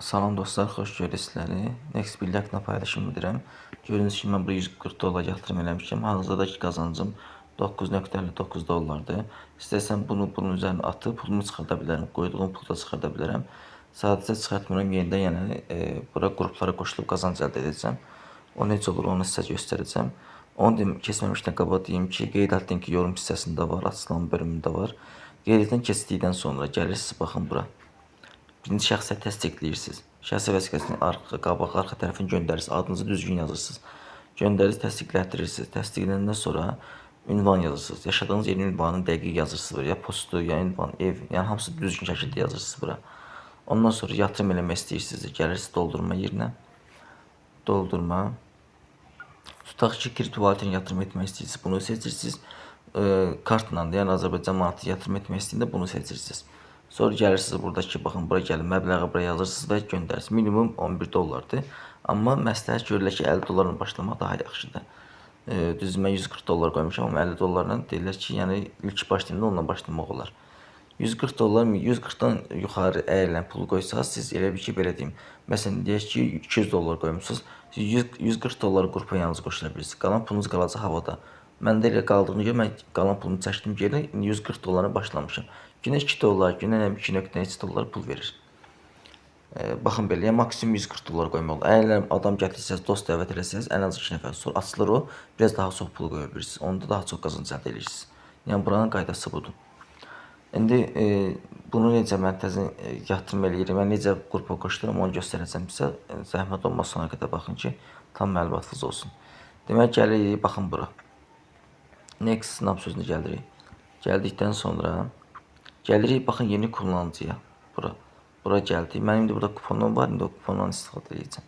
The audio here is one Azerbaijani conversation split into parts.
Salam dostlar, xoş gördük sizləri. Next bir haqqında paylaşım edirəm. Gördüyünüz kimi mən buraya 140 dollar yatırım eləmişəm. Hazırdakı qazancım 9.59 dollardır. İstəsəm bunun üzərinə atıb pulumu çıxarda bilərəm. Qoyduğum pulu da çıxarda bilərəm. Sadəcə çıxartmıram, yenidən bura qruplara qoşulub qazanc əldə edəcəm. O necə olur onu sizə göstərəcəm. Onu keçməmişdən qabaq deyim ki, qeyd linki yorum hissəsində var, açıqlama bölümündə var. Qeyd keçdikdən sonra gəlirsiniz, baxın bura. Birinci şəxsə təsdiqləyirsiniz. Şəxsi vəsiqəsinin qabaq, arxa tərəfini göndərirsiniz. Adınızı düzgün yazırsınız. Göndərirsiniz, təsdiqlətdirirsiniz. Təsdiqləyəndən sonra ünvan yazırsınız. Yaşadığınız yerin ünvanını dəqiq yazırsınız. Ya postu, ya ünvan, ev, yəni hamısı düzgün şəkildə yazırsınız bura. Ondan sonra yatırım eləmək istəyirsiniz. Gəlirsiniz doldurma yerinə. Doldurma. Tutaq ki, kriptovalyutaya yatırım etmək istəyirsiniz. Bunu seçirsiniz. Kartla, yəni Azərbaycan manatı yatırım etmək istəyində bunu seçirsiniz. Sonra gəlirsiniz buradakı, baxın, bura gəlin, məbləği bura yazırsınız və göndərirsiniz. Minimum 11 dollardır. Amma məsləhət görürlər ki, 50 dollarla başlamaq daha yaxşıdır. Düz mən 140 dollar qoymuşam, amma 50 dollarla deyirlər ki, yəni ilk başlayanda onunla başlamaq olar. 140 dollar, 140-dan yuxarı əyilən pul qoysanız, siz elə bir ki, belə deyim. Məsələn, deyək ki, 200 dollar qoymusunuz. Siz 140 dollar qrupa yalnız qoşula bilirsiniz. Qalan pulunuz qalacaq havada. Məndə elə qaldığını görə mən qalan pulumu çəkdim geri, 140 dollara başlamışam. Günə 2 dollar, günə 2.3 dollar pul verir. Baxın belə, yəni maksimum 140 dollar qoymaq olur. Əgər adam gətirsəz, dost dəvət eləsəz, ən az 2 nəfər sonra açılır o, biraz daha çox pul qoya bilirsiniz. Onda daha çox qazanc əldə edirsiniz. Yəni buranın qaydası budur. İndi bunu necə mən təzə yatırım eləyirəm, mən necə qrupa qoşuluram onu göstərəcəm sizə. Zəhmət olmasa sona qədər baxın ki, tam məlumatınız olsun. Demək gəlirik, baxın bura. Next snap sözünə gəlirik. Gəldikdən sonra gəlirik, baxın yeni kullanıcıya. Bura gəldik. Mənim indi burada kuponum var, indi o kupondan istifadə edəcəm.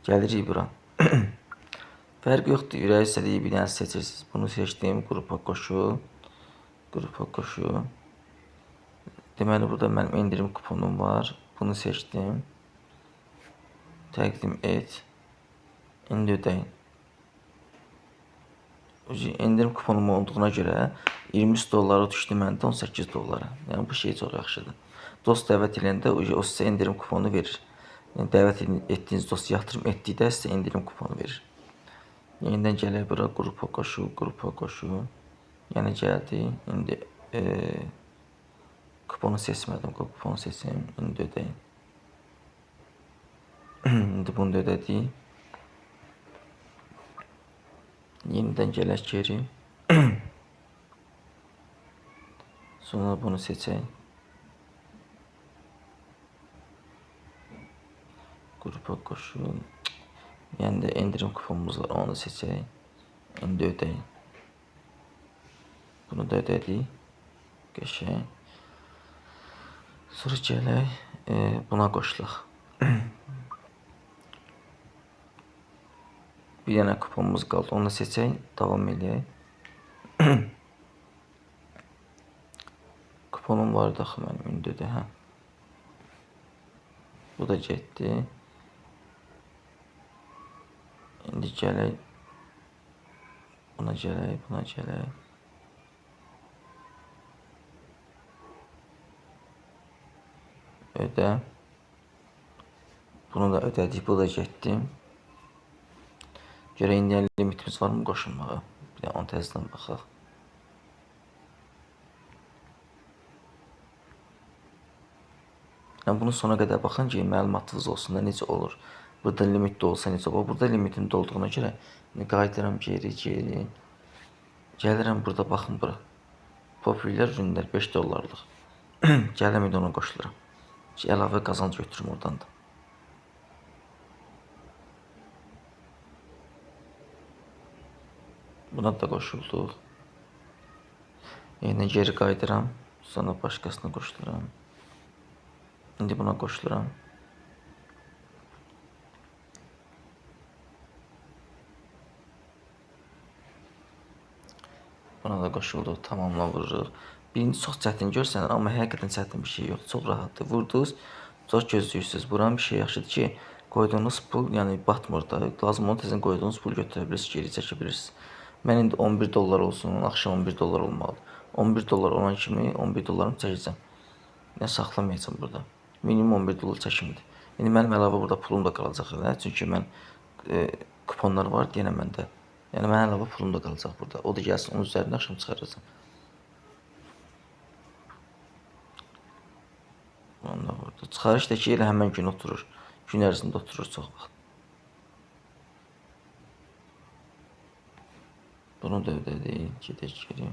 Gəlirik bura. Fərq yoxdur, ürəyi istədiyi bir dənə seçirsiniz. Bunu seçdim, qrupa qoşu. Qrupa qoşu. Deməli, burada mənim indirim kuponum var. Bunu seçdim. Təqdim et. İndi ödəyin. İndirim kuponum olduğuna görə 23 dollara düşdü məndə 18 dollara. Yəni bu şey çox yaxşıdır. Dost dəvət edəndə o sizə indirim kuponu verir. Yəni dəvət etdiyiniz dost yatırım etdikdə sizə indirim kuponu verir. Yenidən gələk bura qrupa qoşu, qrupa qoşu. Yəni gəldi. İndi kuponu seçmədim. Kuponu seçim. İndi ödəyin. İndi bunu da ödədik. Yenidən gələk geri. Sonra bunu seçək. Qrupa qoşun. Yəni də indirim kuponumuz var, onu seçək. İndi ödəyin. Bunu da ödədik. Qəşəng. Sonra gələk buna qoşulaq. Bir dənə kuponumuz qaldı, onu da seçək, davam eləyək. Kuponum var da axı mənim indi də, hə. Bu da getdi. İndi gələk. Buna gələk, buna gələk. Ödə. Bunu da ödədik, bu da getdi. Görə indi limitimiz var mı qoşulmağa? Bir də onu təzədən baxaq. Yəni bunu sona qədər baxın ki, məlumatınız olsun da necə olur. Burada limit də olsa necə olur. Burada limitim də olduğuna görə qayıdıram geri. Gəlirəm burada, baxın bura. Popülər ürünlər 5 dollarlıq. Gələm indi ona qoşuluram. Ki, əlavə qazanc götürüm oradan da. Buna da qoşulduq. Yenə geri qayıdıram. Sonra başqasına qoşuluram. İndi buna qoşuluram. Buna da qoşulduq. Tamamla vururuq. Birinci çox çətin görsənir, amma həqiqətən çətin bir şey yoxdur. Çox rahatdır. Vurdunuz, çox gözləyirsiniz. Buranın bir şey yaxşıdır ki, qoyduğunuz pul yəni batmır da. Lazım olan tezən qoyduğunuz pul götürə bilirsiniz, geri çəkə bilirsiniz. Mən indi 11 dollar olsun, axşam 11 dollar olmalıdır. 11 dollar olan kimi 11 dollarımı çəkəcəm. Yəni saxlamayacam burada. Minimum 11 dollar çəkimdir. İndi mənim əlavə burada pulum da qalacaq elə. Çünki mən kuponlar var yenə məndə. Yəni mənim əlavə pulum da qalacaq burada. O da gəlsin, onun üzərinə axşam çıxaracağam. Ondan burada. Çıxarış da ki, elə həmən gün oturur. Gün ərzində oturur çox vaxt. Bunu da ödədik. Gedək geri.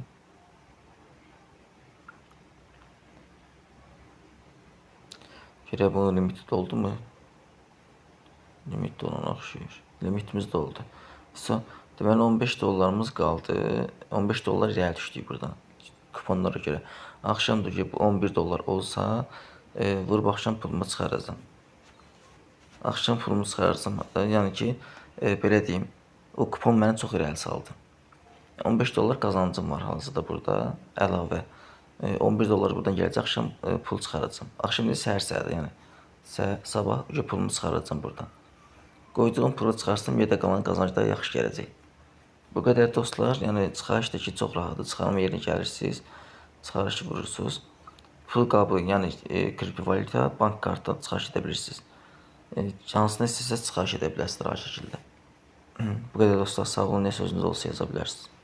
Görə bunun limiti doldu mu? Limit olana oxşuyur. Limitimiz doldu. Deməli 15 dollarımız qaldı. 15 dollar irəli düşdük buradan. Kuponlara görə. Axşam da ki 11 dollar olsa, vurub axşam pulumu çıxaracağam. Axşam pulumu çıxaracağam. Yəni ki, belə deyim, o kupon məni çox irəli saldı. 15 dollar qazancım var hazırda burada əlavə. 11 dollar buradan gələcək, axşam pul çıxaracağam. Axşam deyil, səhər-səhərdə, yəni sabah pulumu çıxaracağam buradan. Qoyduğum pulu çıxarsam, yerdə qalan qazanc da yaxşı gələcək. Bu qədər dostlar, yəni çıxarış da ki, çox rahatdır. Çıxarma yerinə gəlirsiniz, çıxarışı vurursunuz. Pul qabı, yəni kriptovalyuta, bank kartdan çıxarış edə bilirsiniz. Hansını istəsəz çıxarış edə bilərsiniz rahat şəkildə. Bu qədər dostlar, sağ olun. Nə sözünüz olsa yaza bilərsiniz.